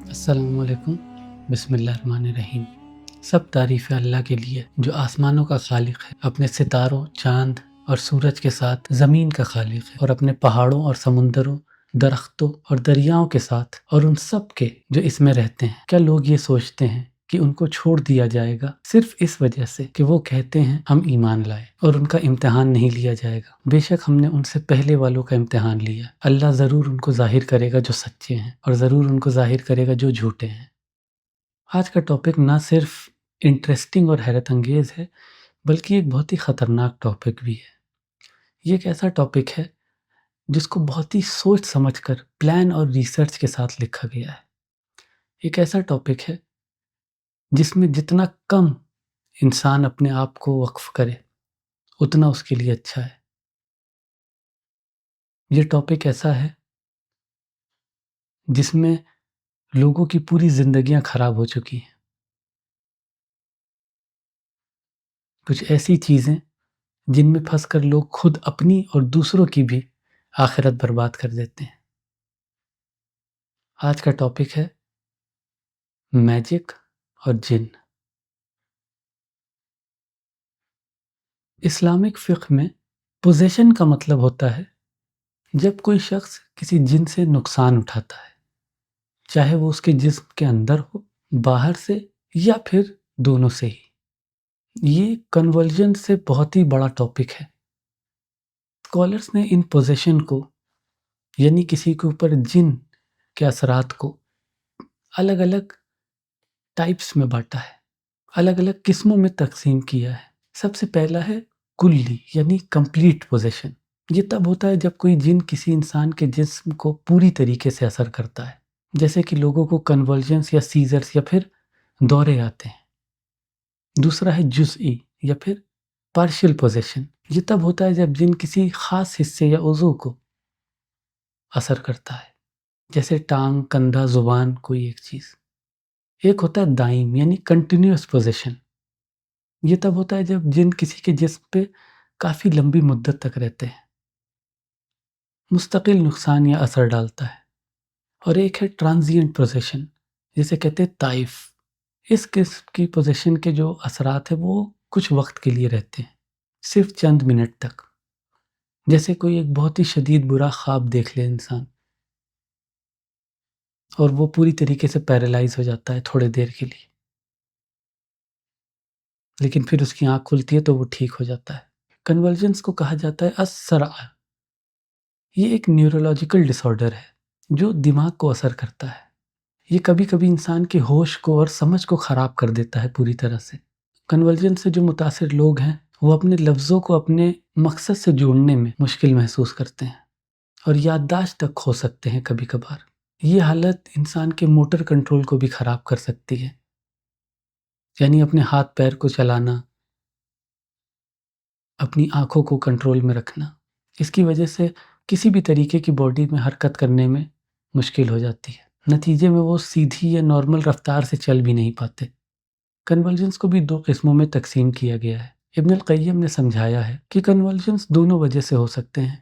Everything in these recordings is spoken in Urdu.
السلام علیکم، بسم اللہ الرحمن الرحیم۔ سب تعریف اللہ کے لیے جو آسمانوں کا خالق ہے، اپنے ستاروں، چاند اور سورج کے ساتھ زمین کا خالق ہے، اور اپنے پہاڑوں اور سمندروں، درختوں اور دریاؤں کے ساتھ، اور ان سب کے جو اس میں رہتے ہیں۔ کیا لوگ یہ سوچتے ہیں کہ ان کو چھوڑ دیا جائے گا صرف اس وجہ سے کہ وہ کہتے ہیں ہم ایمان لائے، اور ان کا امتحان نہیں لیا جائے گا؟ بے شک ہم نے ان سے پہلے والوں کا امتحان لیا۔ اللہ ضرور ان کو ظاہر کرے گا جو سچے ہیں، اور ضرور ان کو ظاہر کرے گا جو جھوٹے ہیں۔ آج کا ٹاپک نہ صرف انٹرسٹنگ اور حیرت انگیز ہے، بلکہ ایک بہت ہی خطرناک ٹاپک بھی ہے۔ یہ ایک ایسا ٹاپک ہے جس کو بہت ہی سوچ سمجھ کر، پلان اور ریسرچ کے ساتھ لکھا گیا ہے۔ ایک ایسا ٹاپک ہے جس میں جتنا کم انسان اپنے آپ کو وقف کرے اتنا اس کے لیے اچھا ہے۔ یہ ٹاپک ایسا ہے جس میں لوگوں کی پوری زندگیاں خراب ہو چکی ہیں۔ کچھ ایسی چیزیں جن میں پھنس کر لوگ خود اپنی اور دوسروں کی بھی آخرت برباد کر دیتے ہیں۔ آج کا ٹاپک ہے میجک اور جن۔ اسلامک فقہ میں پوزیشن کا مطلب ہوتا ہے جب کوئی شخص کسی جن سے نقصان اٹھاتا ہے، چاہے وہ اس کے جسم کے اندر ہو، باہر سے، یا پھر دونوں سے ہی۔ یہ کنورژن سے بہت ہی بڑا ٹاپک ہے۔ اسکالرس نے ان پوزیشن کو، یعنی کسی کے اوپر جن کے اثرات کو، الگ الگ ٹائپس میں بانٹا ہے، الگ الگ قسموں میں تقسیم کیا ہے۔ سب سے پہلا ہے کلی، یعنی کمپلیٹ پوزیشن۔ یہ تب ہوتا ہے جب کوئی جن کسی انسان کے جسم کو پوری طریقے سے اثر کرتا ہے، جیسے کہ لوگوں کو کنورژنس یا سیزرز یا پھر دورے آتے ہیں۔ دوسرا ہے جزئی یا پھر پارشل پوزیشن۔ یہ تب ہوتا ہے جب جن کسی خاص حصے یا عضو کو اثر کرتا ہے، جیسے ٹانگ، کندھا، زبان، کوئی ایک چیز۔ ایک ہوتا ہے دائم، یعنی کنٹینیوس پوزیشن۔ یہ تب ہوتا ہے جب جن کسی کے جسم پہ کافی لمبی مدت تک رہتے ہیں، مستقل نقصان یا اثر ڈالتا ہے۔ اور ایک ہے ٹرانزینٹ پوزیشن، جسے کہتے ہیں طائف۔ اس قسم کی پوزیشن کے جو اثرات ہیں وہ کچھ وقت کے لیے رہتے ہیں، صرف چند منٹ تک۔ جیسے کوئی ایک بہت ہی شدید برا خواب دیکھ لے انسان، اور وہ پوری طریقے سے پیرالائز ہو جاتا ہے تھوڑے دیر کے لیے، لیکن پھر اس کی آنکھ کھلتی ہے تو وہ ٹھیک ہو جاتا ہے۔ کنورژنس کو کہا جاتا ہے السرع۔ یہ ایک نیورولوجیکل ڈس آرڈر ہے جو دماغ کو اثر کرتا ہے۔ یہ کبھی کبھی انسان کے ہوش کو اور سمجھ کو خراب کر دیتا ہے پوری طرح سے۔ کنورژن سے جو متاثر لوگ ہیں وہ اپنے لفظوں کو اپنے مقصد سے جوڑنے میں مشکل محسوس کرتے ہیں، اور یادداشت تک کھو سکتے ہیں کبھی کبھار۔ یہ حالت انسان کے موٹر کنٹرول کو بھی خراب کر سکتی ہے، یعنی اپنے ہاتھ پیر کو چلانا، اپنی آنکھوں کو کنٹرول میں رکھنا۔ اس کی وجہ سے کسی بھی طریقے کی باڈی میں حرکت کرنے میں مشکل ہو جاتی ہے۔ نتیجے میں وہ سیدھی یا نارمل رفتار سے چل بھی نہیں پاتے۔ کنورژنس کو بھی 2 قسموں میں تقسیم کیا گیا ہے۔ ابن القیم نے سمجھایا ہے کہ کنورژنس دونوں وجہ سے ہو سکتے ہیں،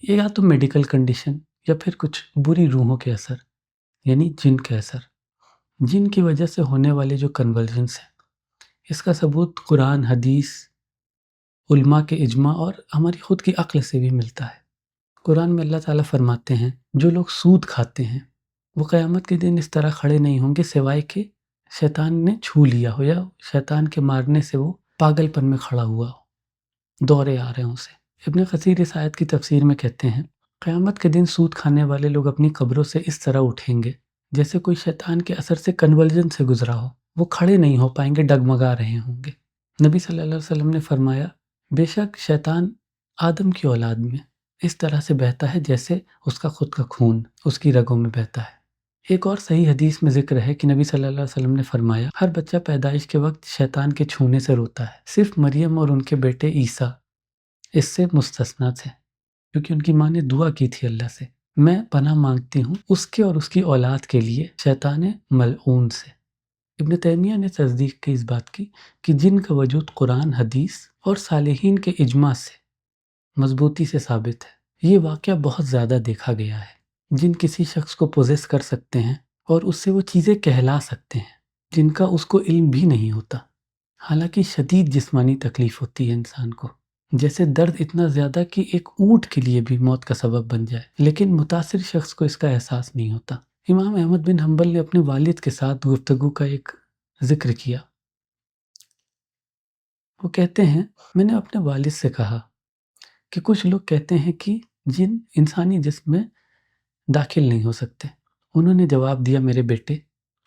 یہ یا تو میڈیکل کنڈیشن یا پھر کچھ بری روحوں کے اثر، یعنی جن کے اثر۔ جن کی وجہ سے ہونے والے جو کنورژنس ہیں، اس کا ثبوت قرآن، حدیث، علماء کے اجماع اور ہماری خود کی عقل سے بھی ملتا ہے۔ قرآن میں اللہ تعالیٰ فرماتے ہیں جو لوگ سود کھاتے ہیں وہ قیامت کے دن اس طرح کھڑے نہیں ہوں گے سوائے کہ شیطان نے چھو لیا ہو، یا شیطان کے مارنے سے وہ پاگل پن میں کھڑا ہوا ہو، دورے آ رہے ہوں اسے۔ ابن کثیر اس آیت کی تفسیر میں کہتے ہیں قیامت کے دن سود کھانے والے لوگ اپنی قبروں سے اس طرح اٹھیں گے جیسے کوئی شیطان کے اثر سے کنورژن سے گزرا ہو۔ وہ کھڑے نہیں ہو پائیں گے، ڈگمگا رہے ہوں گے۔ نبی صلی اللہ علیہ وسلم نے فرمایا بے شک شیطان آدم کی اولاد میں اس طرح سے بہتا ہے جیسے اس کا خود کا خون اس کی رگوں میں بہتا ہے۔ ایک اور صحیح حدیث میں ذکر ہے کہ نبی صلی اللہ علیہ وسلم نے فرمایا ہر بچہ پیدائش کے وقت شیطان کے چھونے سے روتا ہے، صرف مریم اور ان کے بیٹے عیسیٰ اس سے مستثنیٰ تھے، کیونکہ ان کی ماں نے دعا کی تھی اللہ سے میں پناہ مانگتی ہوں اس کے اور اس کی اولاد کے لیے شیطان ملعون سے۔ ابن تیمیہ نے تصدیق کی اس بات کی کہ جن کا وجود قرآن، حدیث اور صالحین کے اجماع سے مضبوطی سے ثابت ہے۔ یہ واقعہ بہت زیادہ دیکھا گیا ہے۔ جن کسی شخص کو پوزیس کر سکتے ہیں اور اس سے وہ چیزیں کہلا سکتے ہیں جن کا اس کو علم بھی نہیں ہوتا۔ حالانکہ شدید جسمانی تکلیف ہوتی ہے انسان کو، جیسے درد اتنا زیادہ کہ ایک اونٹ کے لیے بھی موت کا سبب بن جائے، لیکن متاثر شخص کو اس کا احساس نہیں ہوتا۔ امام احمد بن حنبل نے اپنے والد کے ساتھ گفتگو کا ایک ذکر کیا۔ وہ کہتے ہیں، میں نے اپنے والد سے کہا کہ کچھ لوگ کہتے ہیں کہ جن انسانی جسم میں داخل نہیں ہو سکتے۔ انہوں نے جواب دیا، میرے بیٹے،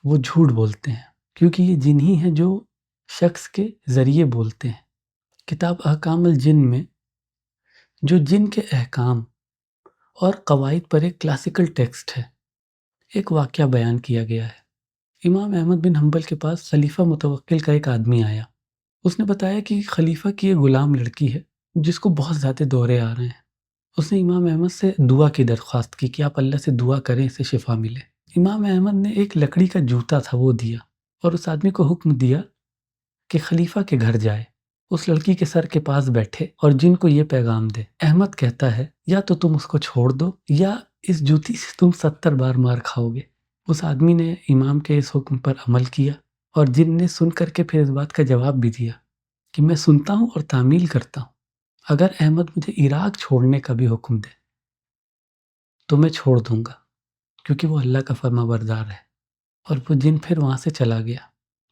وہ جھوٹ بولتے ہیں، کیونکہ یہ جن ہی ہیں جو شخص کے ذریعے بولتے ہیں۔ کتاب احکام الجن میں جو جن کے احکام اور قواعد پر ایک کلاسیکل ٹیکسٹ ہے، ایک واقعہ بیان کیا گیا ہے۔ امام احمد بن حنبل کے پاس خلیفہ متوکل کا ایک آدمی آیا۔ اس نے بتایا کہ خلیفہ کی ایک غلام لڑکی ہے جس کو بہت زیادہ دورے آ رہے ہیں۔ اس نے امام احمد سے دعا کی درخواست کی کہ آپ اللہ سے دعا کریں اسے شفا ملے۔ امام احمد نے ایک لکڑی کا جوتا تھا وہ دیا اور اس آدمی کو حکم دیا کہ خلیفہ کے گھر جائے، اس لڑکی کے سر کے پاس بیٹھے اور جن کو یہ پیغام دے۔ احمد کہتا ہے، یا تو تم اس کو چھوڑ دو یا اس جوتی سے تم 70 بار مار کھاؤ گے۔ اس آدمی نے امام کے اس حکم پر عمل کیا اور جن نے سن کر کے پھر اس بات کا جواب بھی دیا کہ میں سنتا ہوں اور تعمیل کرتا ہوں، اگر احمد مجھے عراق چھوڑنے کا بھی حکم دے تو میں چھوڑ دوں گا، کیونکہ وہ اللہ کا فرما بردار ہے۔ اور وہ جن پھر وہاں سے چلا گیا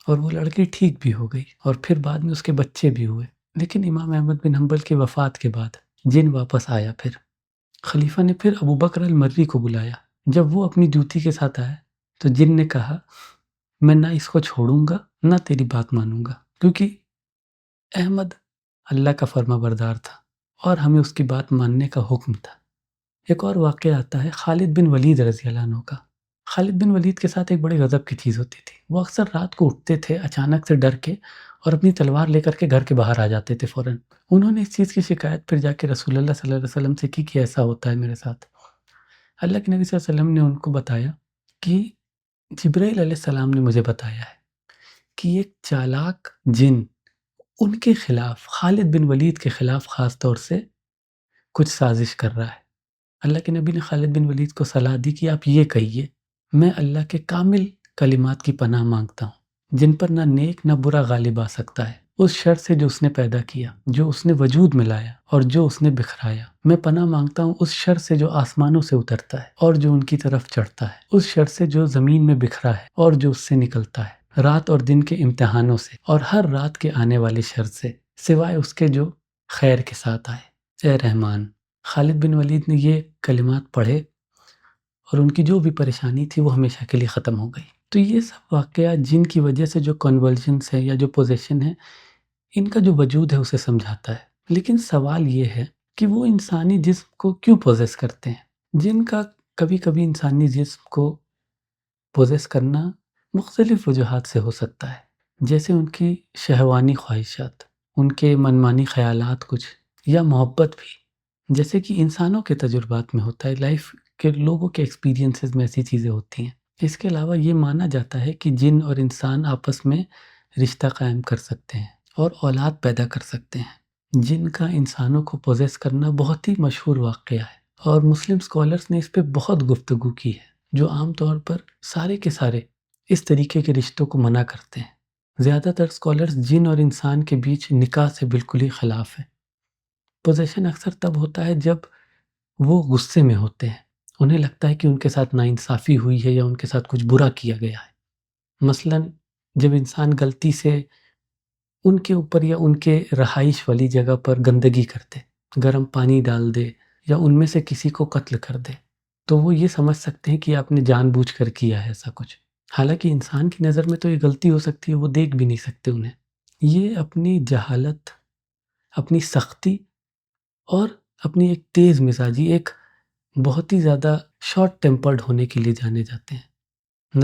اور وہ لڑکی ٹھیک بھی ہو گئی اور پھر بعد میں اس کے بچے بھی ہوئے۔ لیکن امام احمد بن حنبل کی وفات کے بعد جن واپس آیا۔ پھر خلیفہ نے پھر ابو بکر المری کو بلایا۔ جب وہ اپنی جوتی کے ساتھ آیا تو جن نے کہا، میں نہ اس کو چھوڑوں گا نہ تیری بات مانوں گا، کیونکہ احمد اللہ کا فرما بردار تھا اور ہمیں اس کی بات ماننے کا حکم تھا۔ ایک اور واقعہ آتا ہے خالد بن ولید رضی اللہ عنہ کا۔ خالد بن ولید کے ساتھ ایک بڑے غضب کی چیز ہوتی تھی۔ وہ اکثر رات کو اٹھتے تھے اچانک سے ڈر کے اور اپنی تلوار لے کر کے گھر کے باہر آ جاتے تھے فوراً۔ انہوں نے اس چیز کی شکایت پھر جا کے رسول اللہ صلی اللہ علیہ وسلم سے کی کہ ایسا ہوتا ہے میرے ساتھ۔ اللہ کے نبی صلی اللہ علیہ وسلم نے ان کو بتایا کہ جبرائیل علیہ السلام نے مجھے بتایا ہے کہ ایک چالاک جن ان کے خلاف، خالد بن ولید کے خلاف خاص طور سے کچھ سازش کر رہا ہے۔ اللہ کے نبی نے خالد بن ولید کو صلاح دی کہ آپ یہ کہیے، میں اللہ کے کامل کلمات کی پناہ مانگتا ہوں جن پر نہ نیک نہ برا غالب آ سکتا ہے، اس شر سے جو اس نے پیدا کیا، جو اس نے وجود میں لایا اور جو اس نے بکھرایا۔ میں پناہ مانگتا ہوں اس شر سے جو آسمانوں سے اترتا ہے اور جو ان کی طرف چڑھتا ہے، اس شر سے جو زمین میں بکھرا ہے اور جو اس سے نکلتا ہے، رات اور دن کے امتحانوں سے اور ہر رات کے آنے والے شر سے، سوائے اس کے جو خیر کے ساتھ آئے۔ اے رحمان۔ خالد بن ولید نے یہ کلمات پڑھے اور ان کی جو بھی پریشانی تھی وہ ہمیشہ کے لیے ختم ہو گئی۔ تو یہ سب واقعہ جن کی وجہ سے جو کنورژنس ہے یا جو پوزیشن ہے، ان کا جو وجود ہے اسے سمجھاتا ہے۔ لیکن سوال یہ ہے کہ وہ انسانی جسم کو کیوں پوزیس کرتے ہیں؟ جن کا کبھی کبھی انسانی جسم کو پوزیس کرنا مختلف وجوہات سے ہو سکتا ہے، جیسے ان کی شہوانی خواہشات، ان کے منمانی خیالات کچھ، یا محبت بھی، جیسے کہ انسانوں کے تجربات میں ہوتا ہے، لائف کے لوگوں کے ایکسپیرینسز میں ایسی چیزیں ہوتی ہیں۔ اس کے علاوہ یہ مانا جاتا ہے کہ جن اور انسان آپس میں رشتہ قائم کر سکتے ہیں اور اولاد پیدا کر سکتے ہیں۔ جن کا انسانوں کو پوزیس کرنا بہت ہی مشہور واقعہ ہے اور مسلم اسکالرس نے اس پہ بہت گفتگو کی ہے، جو عام طور پر سارے کے سارے اس طریقے کے رشتوں کو منع کرتے ہیں۔ زیادہ تر اسکالرس جن اور انسان کے بیچ نکاح سے بالکل ہی خلاف ہیں۔ پوزیشن اکثر تب ہوتا ہے جب وہ غصے میں ہوتے ہیں، انہیں لگتا ہے کہ ان کے ساتھ ناانصافی ہوئی ہے یا ان کے ساتھ کچھ برا کیا گیا ہے۔ مثلاً جب انسان غلطی سے ان کے اوپر یا ان کے رہائش والی جگہ پر گندگی کر دے، گرم پانی ڈال دے یا ان میں سے کسی کو قتل کر دے، تو وہ یہ سمجھ سکتے ہیں کہ آپ نے جان بوجھ کر کیا ہے ایسا کچھ۔ حالانکہ انسان کی نظر میں تو یہ غلطی ہو سکتی ہے، وہ دیکھ بھی نہیں سکتے انہیں۔ یہ اپنی جہالت، اپنی سختی اور اپنی ایک تیز مزاجی، ایک بہت ہی زیادہ شارٹ ٹیمپرڈ ہونے کے لیے جانے جاتے ہیں۔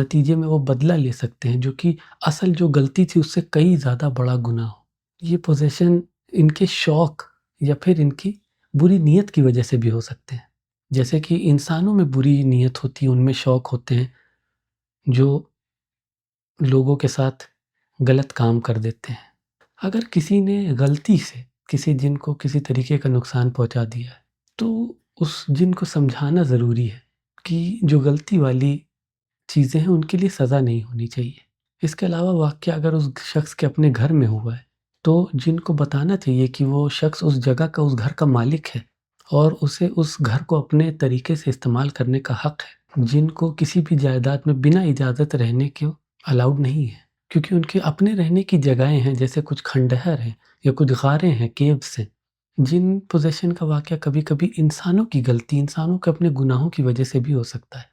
نتیجے میں وہ بدلہ لے سکتے ہیں جو کہ اصل جو غلطی تھی اس سے کئی زیادہ بڑا گناہ ہو۔ یہ پوزیشن ان کے شوق یا پھر ان کی بری نیت کی وجہ سے بھی ہو سکتے ہیں۔ جیسے کہ انسانوں میں بری نیت ہوتی ہے، ان میں شوق ہوتے ہیں جو لوگوں کے ساتھ غلط کام کر دیتے ہیں۔ اگر کسی نے غلطی سے کسی جن کو کسی طریقے کا نقصان پہنچا دیا ہے تو اس جن کو سمجھانا ضروری ہے کہ جو غلطی والی چیزیں ہیں ان کے لیے سزا نہیں ہونی چاہیے۔ اس کے علاوہ واقعہ اگر اس شخص کے اپنے گھر میں ہوا ہے تو جن کو بتانا چاہیے کہ وہ شخص اس جگہ کا اس گھر کا مالک ہے اور اسے اس گھر کو اپنے طریقے سے استعمال کرنے کا حق ہے۔ جن کو کسی بھی جائیداد میں بنا اجازت رہنے کے الاؤڈ نہیں ہے، کیونکہ ان کے اپنے رہنے کی جگہیں ہیں، جیسے کچھ کھنڈہر ہیں یا کچھ غاریں ہیں، کیوز ہیں۔ جن پوزیشن کا واقعہ کبھی کبھی انسانوں کی غلطی، انسانوں کے اپنے گناہوں کی وجہ سے بھی ہو سکتا ہے،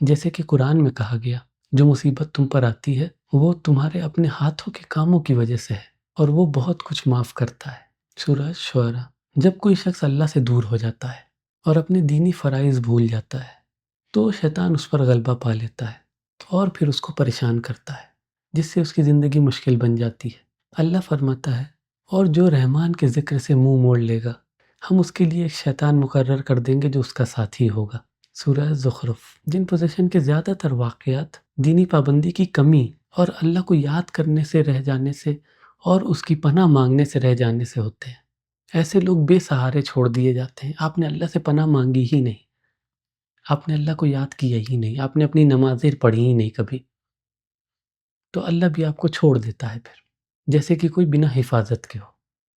جیسے کہ قرآن میں کہا گیا جو مصیبت تم پر آتی ہے وہ تمہارے اپنے ہاتھوں کے کاموں کی وجہ سے ہے اور وہ بہت کچھ معاف کرتا ہے۔ سورہ شعراء۔ جب کوئی شخص اللہ سے دور ہو جاتا ہے اور اپنے دینی فرائض بھول جاتا ہے تو شیطان اس پر غلبہ پا لیتا ہے اور پھر اس کو پریشان کرتا ہے، جس سے اس کی زندگی مشکل بن جاتی ہے۔ اللہ فرماتا ہے اور جو رحمان کے ذکر سے منہ موڑ لے گا ہم اس کے لیے ایک شیطان مقرر کر دیں گے جو اس کا ساتھی ہوگا۔ سورہ زخرف۔ جن پوزیشن کے زیادہ تر واقعات دینی پابندی کی کمی اور اللہ کو یاد کرنے سے رہ جانے سے اور اس کی پناہ مانگنے سے رہ جانے سے ہوتے ہیں۔ ایسے لوگ بے سہارے چھوڑ دیے جاتے ہیں۔ آپ نے اللہ سے پناہ مانگی ہی نہیں، آپ نے اللہ کو یاد کیا ہی نہیں، آپ نے اپنی نمازیں پڑھی ہی نہیں کبھی، تو اللہ بھی آپ کو چھوڑ دیتا ہے پھر، جیسے کہ کوئی بنا حفاظت کے ہو،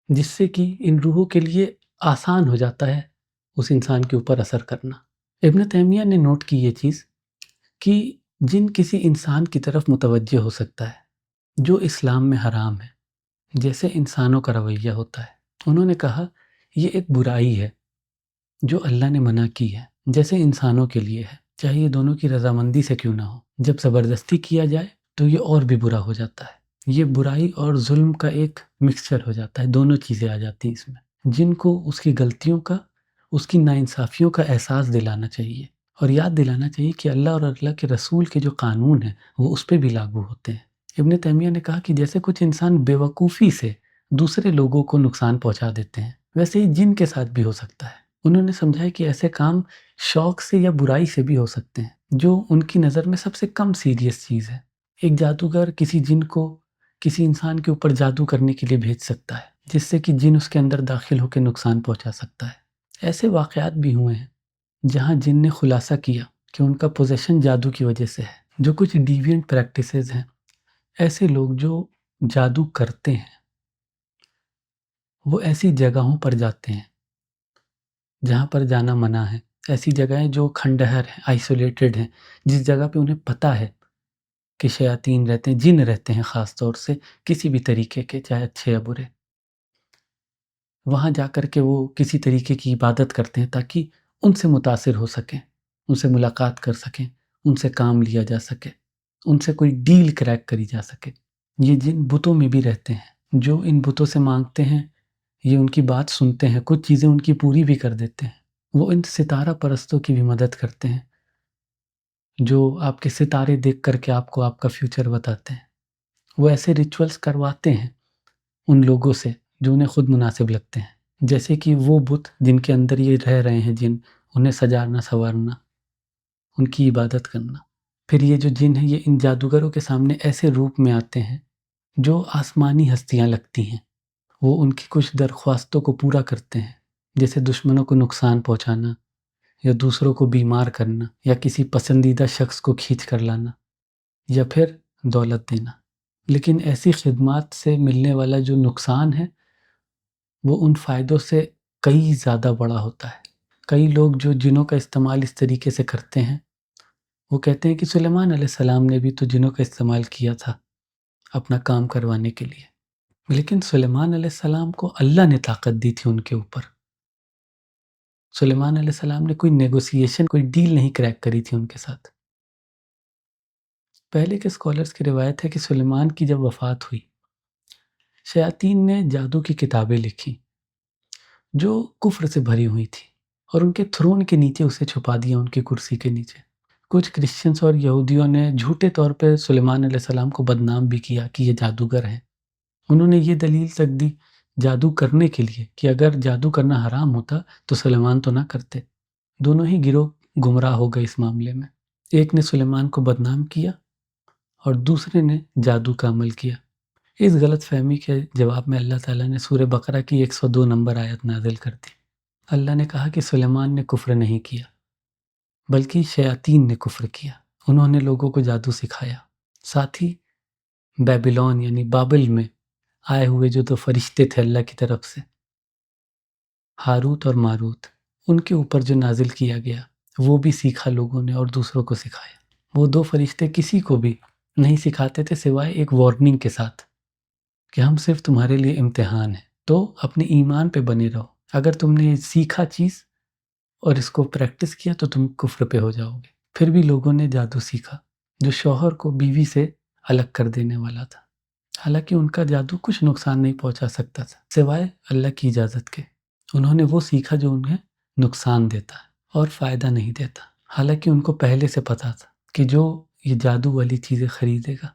جس سے کہ ان روحوں کے لیے آسان ہو جاتا ہے اس انسان کے اوپر اثر کرنا۔ ابن تیمیہ نے نوٹ کی یہ چیز کہ جن کسی انسان کی طرف متوجہ ہو سکتا ہے جو اسلام میں حرام ہے، جیسے انسانوں کا رویہ ہوتا ہے۔ انہوں نے کہا یہ ایک برائی ہے جو اللہ نے منع کی ہے، جیسے انسانوں کے لیے ہے، چاہے یہ دونوں کی رضامندی سے کیوں نہ ہو۔ جب زبردستی کیا جائے تو یہ اور بھی برا ہو جاتا ہے۔ یہ برائی اور ظلم کا ایک مکسچر ہو جاتا ہے، دونوں چیزیں آ جاتی ہیں اس میں۔ جن کو اس کی غلطیوں کا، اس کی ناانصافیوں کا احساس دلانا چاہیے اور یاد دلانا چاہیے کہ اللہ اور اللہ کے رسول کے جو قانون ہیں وہ اس پہ بھی لاگو ہوتے ہیں۔ ابن تیمیہ نے کہا کہ جیسے کچھ انسان بے وقوفی سے دوسرے لوگوں کو نقصان پہنچا دیتے ہیں، ویسے ہی جن کے ساتھ بھی ہو سکتا ہے۔ انہوں نے سمجھایا کہ ایسے کام شوق سے یا برائی سے بھی ہو سکتے ہیں، جو ان کی نظر میں سب سے کم سیریس چیز ہے۔ ایک جادوگر کسی جن کو کسی انسان کے اوپر جادو کرنے کے لیے بھیج سکتا ہے، جس سے کہ جن اس کے اندر داخل ہو کے نقصان پہنچا سکتا ہے۔ ایسے واقعات بھی ہوئے ہیں جہاں جن نے خلاصہ کیا کہ ان کا پوزیشن جادو کی وجہ سے ہے۔ جو کچھ ڈیوینٹ پریکٹسز ہیں، ایسے لوگ جو جادو کرتے ہیں وہ ایسی جگہوں پر جاتے ہیں جہاں پر جانا منع ہے، ایسی جگہیں جو کھنڈہر ہیں، آئسولیٹڈ ہیں، جس جگہ پہ انہیں پتہ ہے کہ شیاطین رہتے ہیں، جن رہتے ہیں، خاص طور سے کسی بھی طریقے کے، چاہے اچھے یا برے۔ وہاں جا کر کے وہ کسی طریقے کی عبادت کرتے ہیں تاکہ ان سے متاثر ہو سکیں، ان سے ملاقات کر سکیں، ان سے کام لیا جا سکے، ان سے کوئی ڈیل کریک کری جا سکے۔ یہ جن بتوں میں بھی رہتے ہیں، جو ان بتوں سے مانگتے ہیں، یہ ان کی بات سنتے ہیں، کچھ چیزیں ان کی پوری بھی کر دیتے ہیں۔ وہ ان ستارہ پرستوں کی بھی مدد کرتے ہیں جو آپ کے ستارے دیکھ کر کے آپ کو آپ کا فیوچر بتاتے ہیں۔ وہ ایسے ریچولز کرواتے ہیں ان لوگوں سے جو انہیں خود مناسب لگتے ہیں، جیسے کہ وہ بت جن کے اندر یہ رہ رہے ہیں جن، انہیں سجانا سنوارنا، ان کی عبادت کرنا۔ پھر یہ جو جن ہیں یہ ان جادوگروں کے سامنے ایسے روپ میں آتے ہیں جو آسمانی ہستیاں لگتی ہیں۔ وہ ان کی کچھ درخواستوں کو پورا کرتے ہیں، جیسے دشمنوں کو نقصان پہنچانا یا دوسروں کو بیمار کرنا یا کسی پسندیدہ شخص کو کھینچ کر لانا یا پھر دولت دینا۔ لیکن ایسی خدمات سے ملنے والا جو نقصان ہے وہ ان فائدوں سے کئی زیادہ بڑا ہوتا ہے۔ کئی لوگ جو جنوں کا استعمال اس طریقے سے کرتے ہیں وہ کہتے ہیں کہ سلیمان علیہ السلام نے بھی تو جنوں کا استعمال کیا تھا اپنا کام کروانے کے لیے، لیکن سلیمان علیہ السلام کو اللہ نے طاقت دی تھی ان کے اوپر۔ سلیمان علیہ السلام نے کوئی نیگوسیشن، کوئی ڈیل نہیں کریک کری تھی ان کے ساتھ۔ پہلے کے اسکالرز کی روایت ہے کہ سلیمان کی جب وفات ہوئی، شیاطین نے جادو کی کتابیں لکھی جو کفر سے بھری ہوئی تھی اور ان کے تھرون کے نیچے اسے چھپا دیا، ان کی کرسی کے نیچے۔ کچھ کرسچنز اور یہودیوں نے جھوٹے طور پہ سلیمان علیہ السلام کو بدنام بھی کیا کہ یہ جادوگر ہیں۔ انہوں نے یہ دلیل تک دی جادو کرنے کے لیے کہ اگر جادو کرنا حرام ہوتا تو سلیمان تو نہ کرتے۔ دونوں ہی گروہ گمراہ ہو گئے اس معاملے میں۔ ایک نے سلیمان کو بدنام کیا اور دوسرے نے جادو کا عمل کیا۔ اس غلط فہمی کے جواب میں اللہ تعالیٰ نے سورہ بقرہ کی 102 نمبر آیت نازل کر دی۔ اللہ نے کہا کہ سلیمان نے کفر نہیں کیا بلکہ شیاطین نے کفر کیا، انہوں نے لوگوں کو جادو سکھایا۔ ساتھ ہی بیبیلون یعنی بابل میں آئے ہوئے جو 2 فرشتے تھے اللہ کی طرف سے، ہاروت اور ماروت، ان کے اوپر جو نازل کیا گیا وہ بھی سیکھا لوگوں نے اور دوسروں کو سکھایا۔ وہ 2 فرشتے کسی کو بھی نہیں سکھاتے تھے سوائے ایک وارننگ کے ساتھ کہ ہم صرف تمہارے لیے امتحان ہیں، تو اپنے ایمان پہ بنے رہو۔ اگر تم نے سیکھا چیز اور اس کو پریکٹس کیا تو تم کفر پہ ہو جاؤ گے۔ پھر بھی لوگوں نے جادو سیکھا جو شوہر کو بیوی سے الگ کر دینے والا تھا، حالانکہ ان کا جادو کچھ نقصان نہیں پہنچا سکتا تھا سوائے اللہ کی اجازت کے۔ انہوں نے وہ سیکھا جو انہیں نقصان دیتا ہے اور فائدہ نہیں دیتا، حالانکہ ان کو پہلے سے پتا تھا کہ جو یہ جادو والی چیزیں خریدے گا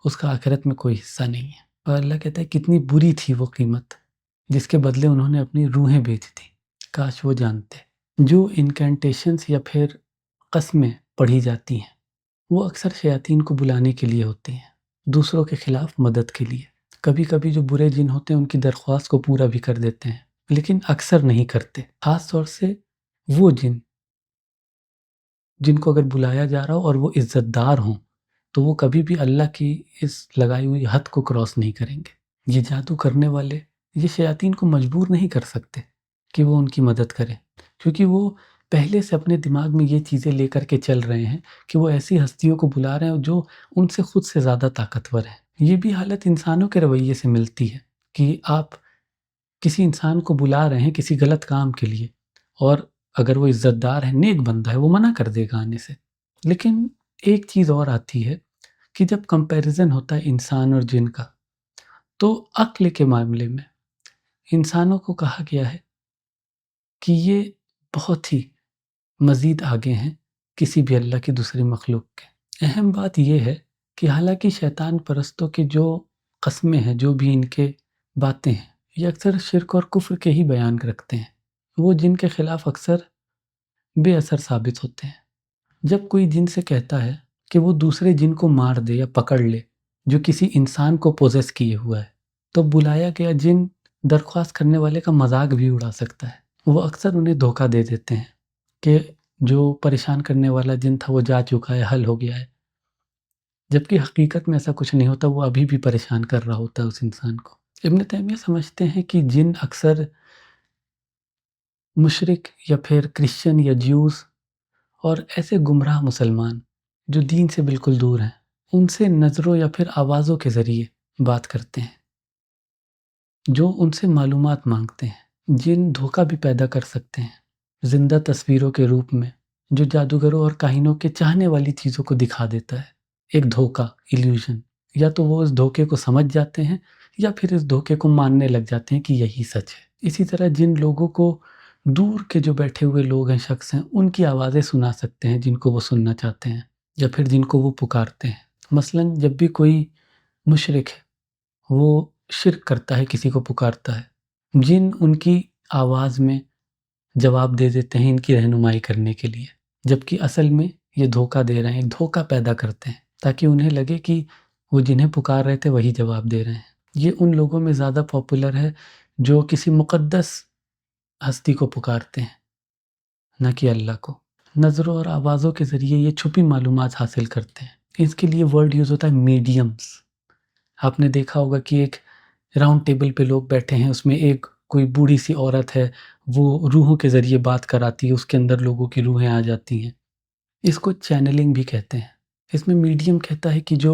اس کا آخرت میں کوئی حصہ نہیں ہے۔ اور اللہ کہتا ہے کتنی بری تھی وہ قیمت جس کے بدلے انہوں نے اپنی روحیں بیچ دی، کاش وہ جانتے۔ جو انکینٹیشنز یا پھر قسمیں پڑھی جاتی ہیں وہ اکثر شیاطین کو بلانے کے لیے ہوتی ہیں، دوسروں کے خلاف مدد کے لیے۔ کبھی کبھی جو برے جن ہوتے ہیں ان کی درخواست کو پورا بھی کر دیتے ہیں، لیکن اکثر نہیں کرتے۔ خاص طور سے وہ جن کو اگر بلایا جا رہا ہو اور وہ عزت دار ہوں تو وہ کبھی بھی اللہ کی اس لگائی ہوئی حد کو کراس نہیں کریں گے۔ یہ جادو کرنے والے یہ شیاطین کو مجبور نہیں کر سکتے کہ وہ ان کی مدد کریں، کیونکہ وہ پہلے سے اپنے دماغ میں یہ چیزیں لے کر کے چل رہے ہیں کہ وہ ایسی ہستیوں کو بلا رہے ہیں جو ان سے خود سے زیادہ طاقتور ہیں۔ یہ بھی حالت انسانوں کے رویے سے ملتی ہے کہ آپ کسی انسان کو بلا رہے ہیں کسی غلط کام کے لیے، اور اگر وہ عزت دار ہے، نیک بندہ ہے، وہ منع کر دے گا آنے سے۔ لیکن ایک چیز اور آتی ہے کہ جب کمپیریزن ہوتا ہے انسان اور جن کا، تو عقل کے معاملے میں انسانوں کو کہا گیا ہے کہ یہ بہت ہی مزید آگے ہیں کسی بھی اللہ کی دوسری مخلوق کے۔ اہم بات یہ ہے کہ حالانکہ شیطان پرستوں کے جو قسمیں ہیں، جو بھی ان کے باتیں ہیں، یہ اکثر شرک اور کفر کے ہی بیان رکھتے ہیں، وہ جن کے خلاف اکثر بے اثر ثابت ہوتے ہیں۔ جب کوئی جن سے کہتا ہے کہ وہ دوسرے جن کو مار دے یا پکڑ لے جو کسی انسان کو پوزیس کیے ہوا ہے، تو بلایا گیا جن درخواست کرنے والے کا مذاق بھی اڑا سکتا ہے۔ وہ اکثر انہیں دھوکہ دے دیتے ہیں کہ جو پریشان کرنے والا جن تھا وہ جا چکا ہے، حل ہو گیا ہے، جبکہ حقیقت میں ایسا کچھ نہیں ہوتا، وہ ابھی بھی پریشان کر رہا ہوتا ہے اس انسان کو۔ ابن تیمیہ سمجھتے ہیں کہ جن اکثر مشرک یا پھر کرسچن یا جیوز اور ایسے گمراہ مسلمان جو دین سے بالکل دور ہیں ان سے نظروں یا پھر آوازوں کے ذریعے بات کرتے ہیں، جو ان سے معلومات مانگتے ہیں۔ جن دھوکہ بھی پیدا کر سکتے ہیں زندہ تصویروں کے روپ میں، جو جادوگروں اور کاہنوں کے چاہنے والی چیزوں کو دکھا دیتا ہے۔ ایک دھوکہ، ایلیوژن، یا تو وہ اس دھوکے کو سمجھ جاتے ہیں یا پھر اس دھوکے کو ماننے لگ جاتے ہیں کہ یہی سچ ہے۔ اسی طرح جن لوگوں کو دور کے جو بیٹھے ہوئے لوگ ہیں، شخص ہیں، ان کی آوازیں سنا سکتے ہیں جن کو وہ سننا چاہتے ہیں یا پھر جن کو وہ پکارتے ہیں۔ مثلاً جب بھی کوئی مشرک ہے وہ شرک کرتا ہے، کسی کو پکارتا ہے، جن ان کی آواز میں جواب دے دیتے ہیں ان کی رہنمائی کرنے کے لیے، جبکہ اصل میں یہ دھوکہ دے رہے ہیں، ایک دھوکہ پیدا کرتے ہیں تاکہ انہیں لگے کہ وہ جنہیں پکار رہے تھے وہی جواب دے رہے ہیں۔ یہ ان لوگوں میں زیادہ پاپولر ہے جو کسی مقدس ہستی کو پکارتے ہیں، نہ کہ اللہ کو۔ نظروں اور آوازوں کے ذریعے یہ چھپی معلومات حاصل کرتے ہیں۔ اس کے لیے ورڈ یوز ہوتا ہے میڈیمز۔ آپ نے دیکھا ہوگا کہ ایک راؤنڈ ٹیبل پہ لوگ بیٹھے ہیں، اس میں ایک کوئی بوڑھی سی عورت ہے، وہ روحوں کے ذریعے بات کراتی ہے، اس کے اندر لوگوں کی روحیں آ جاتی ہیں۔ اس کو چینلنگ بھی کہتے ہیں۔ اس میں میڈیم کہتا ہے کہ جو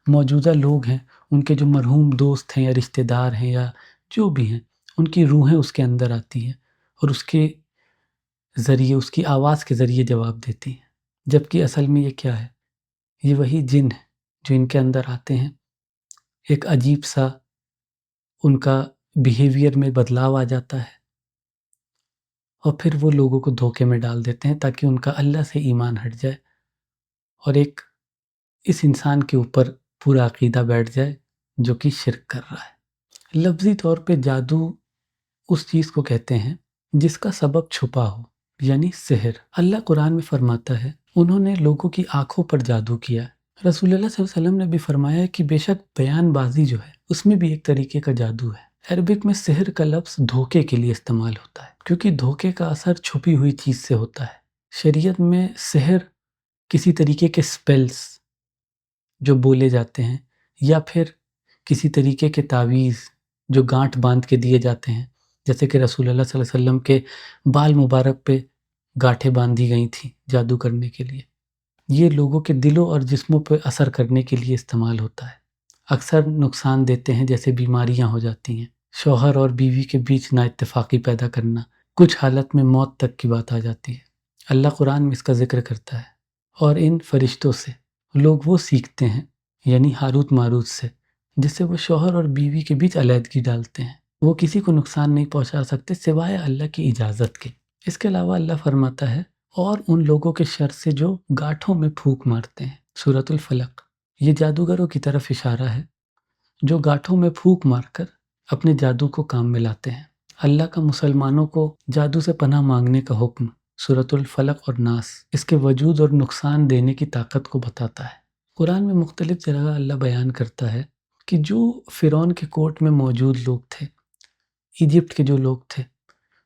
موجودہ لوگ ہیں، ان کے جو مرحوم دوست ہیں یا رشتہ دار ہیں یا جو بھی ہیں، ان کی روحیں اس کے اندر آتی ہیں اور اس کے ذریعے، اس کی آواز کے ذریعے جواب دیتی ہیں۔ جبکہ اصل میں یہ کیا ہے؟ یہ وہی جن ہے جو ان کے اندر آتے ہیں، ایک عجیب سا ان کا بیہیویئر میں بدلاؤ آ جاتا ہے اور پھر وہ لوگوں کو دھوکے میں ڈال دیتے ہیں تاکہ ان کا اللہ سے ایمان ہٹ جائے اور ایک اس انسان کے اوپر پورا عقیدہ بیٹھ جائے جو کہ شرک کر رہا ہے۔ لفظی طور پہ جادو اس چیز کو کہتے ہیں جس کا سبب چھپا ہو، یعنی سحر۔ اللہ قرآن میں فرماتا ہے انہوں نے لوگوں کی آنکھوں پر جادو کیا رسول اللہ صلی اللہ علیہ وسلم نے بھی فرمایا ہے کہ بے شک بیان بازی جو ہے اس میں بھی ایک طریقے کا جادو ہے۔ عربک میں سحر کا لفظ دھوکے کے لیے استعمال ہوتا ہے، کیونکہ دھوکے کا اثر چھپی ہوئی چیز سے ہوتا ہے۔ شریعت میں سحر کسی طریقے کے سپیلز جو بولے جاتے ہیں، یا پھر کسی طریقے کے تعویذ جو گانٹھ باندھ کے دیے جاتے ہیں، جیسے کہ رسول اللہ صلی اللہ علیہ وسلم کے بال مبارک پہ گانٹھیں باندھی گئی تھیں جادو کرنے کے لیے، یہ لوگوں کے دلوں اور جسموں پہ اثر کرنے کے لیے استعمال ہوتا ہے۔ اکثر نقصان دیتے ہیں، جیسے بیماریاں ہو جاتی ہیں، شوہر اور بیوی کے بیچ نا اتفاقی پیدا کرنا، کچھ حالت میں موت تک کی بات آ جاتی ہے۔ اللہ قرآن میں اس کا ذکر کرتا ہے، اور ان فرشتوں سے لوگ وہ سیکھتے ہیں، یعنی ہاروت ماروت سے، جس سے وہ شوہر اور بیوی کے بیچ علیحدگی ڈالتے ہیں۔ وہ کسی کو نقصان نہیں پہنچا سکتے سوائے اللہ کی اجازت کے۔ اس کے علاوہ اللہ فرماتا ہے، اور ان لوگوں کے شر سے جو گاٹھوں میں پھونک مارتے ہیں، سورۃ الفلق۔ یہ جادوگروں کی طرف اشارہ ہے جو گاٹھوں میں پھونک مار کر اپنے جادو کو کام میں لاتے ہیں۔ اللہ کا مسلمانوں کو جادو سے پناہ مانگنے کا حکم سورۃ الفلق اور ناس اس کے وجود اور نقصان دینے کی طاقت کو بتاتا ہے۔ قرآن میں مختلف جگہ اللہ بیان کرتا ہے کہ جو فرعون کے کورٹ میں موجود لوگ تھے، ایجپٹ کے جو لوگ تھے،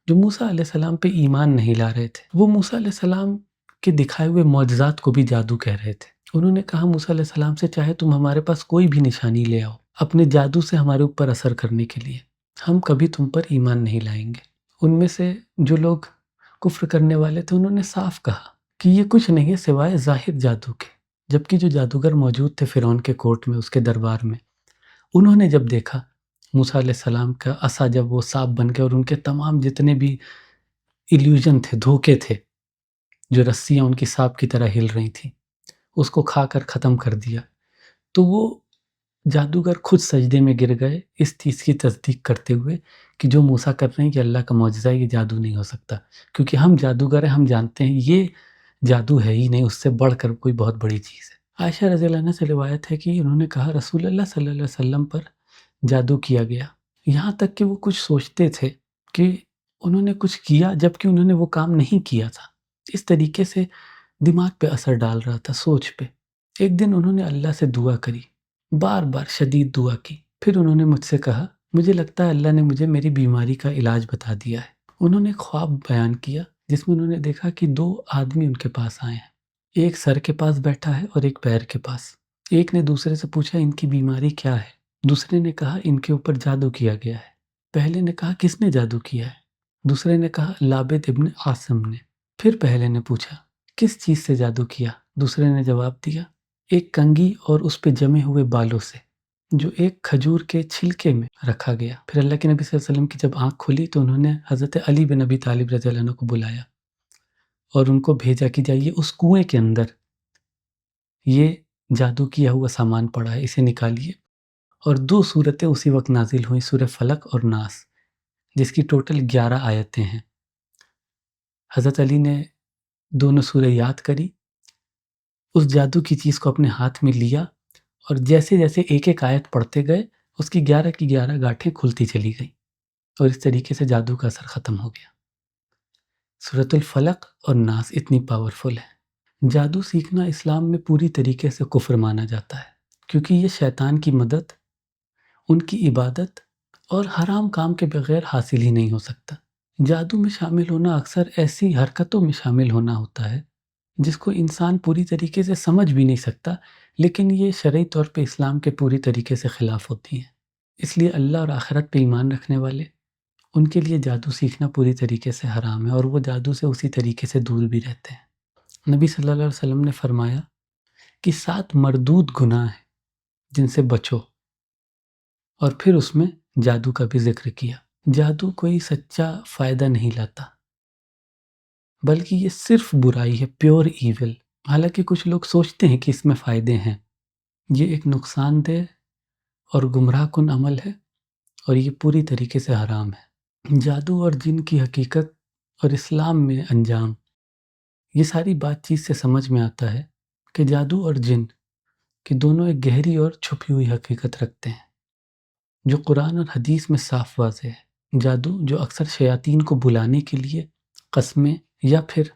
جو موسیٰ علیہ السلام پہ ایمان نہیں لا رہے تھے، وہ موسیٰ علیہ السلام کے دکھائے ہوئے معجزات کو بھی جادو کہہ رہے تھے۔ انہوں نے کہا موسیٰ علیہ السلام سے، چاہے تم ہمارے پاس کوئی بھی نشانی لے آؤ اپنے جادو سے ہمارے اوپر اثر کرنے کے لیے، ہم کبھی تم پر ایمان نہیں لائیں گے۔ ان میں سے جو لوگ کفر کرنے والے تھے، انہوں نے صاف کہا کہ یہ کچھ نہیں ہے سوائے ظاہر جادو کے۔ جبکہ جو جادوگر موجود تھے فرعون کے کورٹ میں، اس کے دربار میں، انہوں نے جب دیکھا موسیٰ علیہ السلام کا عصا جب وہ سانپ بن گیا اور ان کے تمام جتنے بھی ایلیوژن تھے، دھوکے تھے، جو رسیاں ان کی سانپ کی طرح ہل رہی تھیں، اس کو کھا کر ختم کر دیا، تو وہ جادوگر خود سجدے میں گر گئے اس چیز کی تصدیق کرتے ہوئے کہ جو موسیٰ کر رہے ہیں کہ اللہ کا معجزہ ہے، یہ جادو نہیں ہو سکتا، کیونکہ ہم جادوگر ہیں، ہم جانتے ہیں یہ جادو ہے ہی نہیں، اس سے بڑھ کر کوئی بہت بڑی چیز ہے۔ عائشہ رضی اللہ عنہ سے روایت ہے کہ انہوں نے کہا رسول اللہ صلی اللہ علیہ وسلم پر جادو کیا گیا، یہاں تک کہ وہ کچھ سوچتے تھے کہ انہوں نے کچھ کیا جبکہ انہوں نے وہ کام نہیں کیا تھا۔ اس طریقے سے دماغ پہ اثر ڈال رہا تھا، سوچ پہ۔ ایک دن انہوں نے اللہ سے دعا کری، بار بار شدید دعا کی، پھر انہوں نے مجھ سے کہا مجھے لگتا ہے اللہ نے مجھے میری بیماری کا علاج بتا دیا ہے۔ انہوں نے خواب بیان کیا جس میں انہوں نے دیکھا کہ دو آدمی ان کے پاس آئے ہیں، ایک سر کے پاس بیٹھا ہے اور ایک پیر کے پاس۔ ایک نے دوسرے سے پوچھا ان کی بیماری کیا ہے؟ دوسرے نے کہا ان کے اوپر جادو کیا گیا ہے۔ پہلے نے کہا کس نے جادو کیا ہے؟ دوسرے نے کہا لابد ابن عاصم نے۔ پھر پہلے نے پوچھا کس چیز سے جادو کیا؟ دوسرے نے جواب دیا ایک کنگھی اور اس پہ جمے ہوئے بالوں سے، جو ایک کھجور کے چھلکے میں رکھا گیا۔ پھر اللہ کے نبی صلی اللہ علیہ وسلم کی جب آنکھ کھلی تو انہوں نے حضرت علی بن ابی طالب رضی اللہ عنہ کو بلایا اور ان کو بھیجا کہ جائیے اس کنویں کے اندر یہ جادو کیا ہوا سامان پڑا ہے، اسے نکالیے۔ اور دو صورتیں اسی وقت نازل ہوئیں، سورہ فلق اور ناس، جس کی ٹوٹل 11 آیتیں ہیں۔ حضرت علی نے دونوں سورہ یاد کری، اس جادو کی چیز کو اپنے ہاتھ میں لیا، اور جیسے جیسے ایک ایک آیت پڑھتے گئے اس کی 11 کی 11 گاٹھیں کھلتی چلی گئیں، اور اس طریقے سے جادو کا اثر ختم ہو گیا۔ سورۃ الفلق اور ناس اتنی پاورفل ہے۔ جادو سیکھنا اسلام میں پوری طریقے سے کفر مانا جاتا ہے، کیونکہ یہ شیطان کی مدد، ان کی عبادت اور حرام کام کے بغیر حاصل ہی نہیں ہو سکتا۔ جادو میں شامل ہونا اکثر ایسی حرکتوں میں شامل ہونا ہوتا ہے جس کو انسان پوری طریقے سے سمجھ بھی نہیں سکتا، لیکن یہ شرعی طور پہ اسلام کے پوری طریقے سے خلاف ہوتی ہیں۔ اس لیے اللہ اور آخرت پہ ایمان رکھنے والے، ان کے لیے جادو سیکھنا پوری طریقے سے حرام ہے، اور وہ جادو سے اسی طریقے سے دور بھی رہتے ہیں۔ نبی صلی اللہ علیہ وسلم نے فرمایا کہ 7 مردود گناہ ہیں جن سے بچو، اور پھر اس میں جادو کا بھی ذکر کیا۔ جادو کوئی سچا فائدہ نہیں لاتا، بلکہ یہ صرف برائی ہے، پیور ایول۔ حالانکہ کچھ لوگ سوچتے ہیں کہ اس میں فائدے ہیں، یہ ایک نقصان دہ اور گمراہ کن عمل ہے، اور یہ پوری طریقے سے حرام ہے۔ جادو اور جن کی حقیقت اور اسلام میں انجام، یہ ساری بات چیت سے سمجھ میں آتا ہے کہ جادو اور جن کہ دونوں ایک گہری اور چھپی ہوئی حقیقت رکھتے ہیں جو قرآن اور حدیث میں صاف واضح ہے۔ جادو جو اکثر شیاطین کو بلانے کے لیے قسمیں یا پھر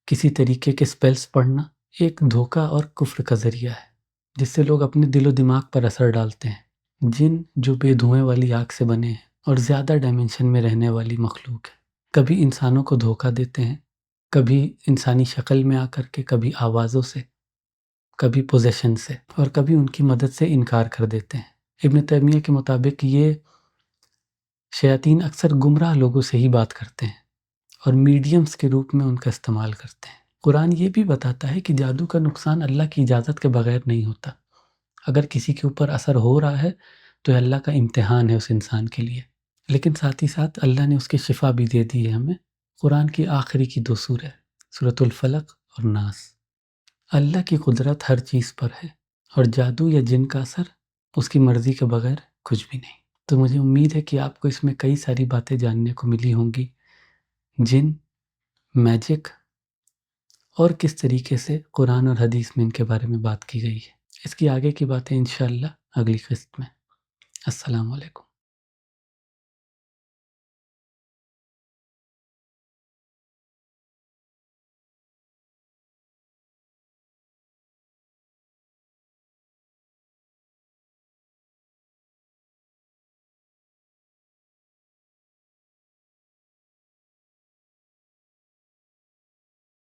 کسی طریقے کے سپیلز پڑھنا، ایک دھوکہ اور کفر کا ذریعہ ہے۔ جس سے لوگ اپنے دل و دماغ پر اثر ڈالتے ہیں۔ جن جو بے دھوئیں والی آگ سے بنے ہیں اور زیادہ ڈائمنشن میں رہنے والی مخلوق ہے، کبھی انسانوں کو دھوکہ دیتے ہیں، کبھی انسانی شکل میں آ کر کے، کبھی آوازوں سے، کبھی پوزیشن سے، اور کبھی ان کی مدد سے انکار کر دیتے ہیں۔ ابن تیمیہ کے مطابق یہ شیاطین اکثر گمراہ لوگوں سے ہی بات کرتے ہیں اور میڈیمز کے روپ میں ان کا استعمال کرتے ہیں۔ قرآن یہ بھی بتاتا ہے کہ جادو کا نقصان اللہ کی اجازت کے بغیر نہیں ہوتا۔ اگر کسی کے اوپر اثر ہو رہا ہے تو یہ اللہ کا امتحان ہے اس انسان کے لیے، لیکن ساتھ ہی ساتھ اللہ نے اس کی شفا بھی دے دی ہے ہمیں۔ قرآن کی آخری کی 2 سورہ، سورۃ الفلق اور ناس۔ اللہ کی قدرت ہر چیز پر ہے، اور جادو یا جن کا اثر اس کی مرضی کے بغیر کچھ بھی نہیں۔ تو مجھے امید ہے کہ آپ کو اس میں کئی ساری باتیں جاننے کو ملی ہوں گی، جن، میجک، اور کس طریقے سے قرآن اور حدیث میں ان کے بارے میں بات کی گئی ہے۔ اس کی آگے کی باتیں انشاءاللہ اگلی قسط میں۔ السلام علیکم۔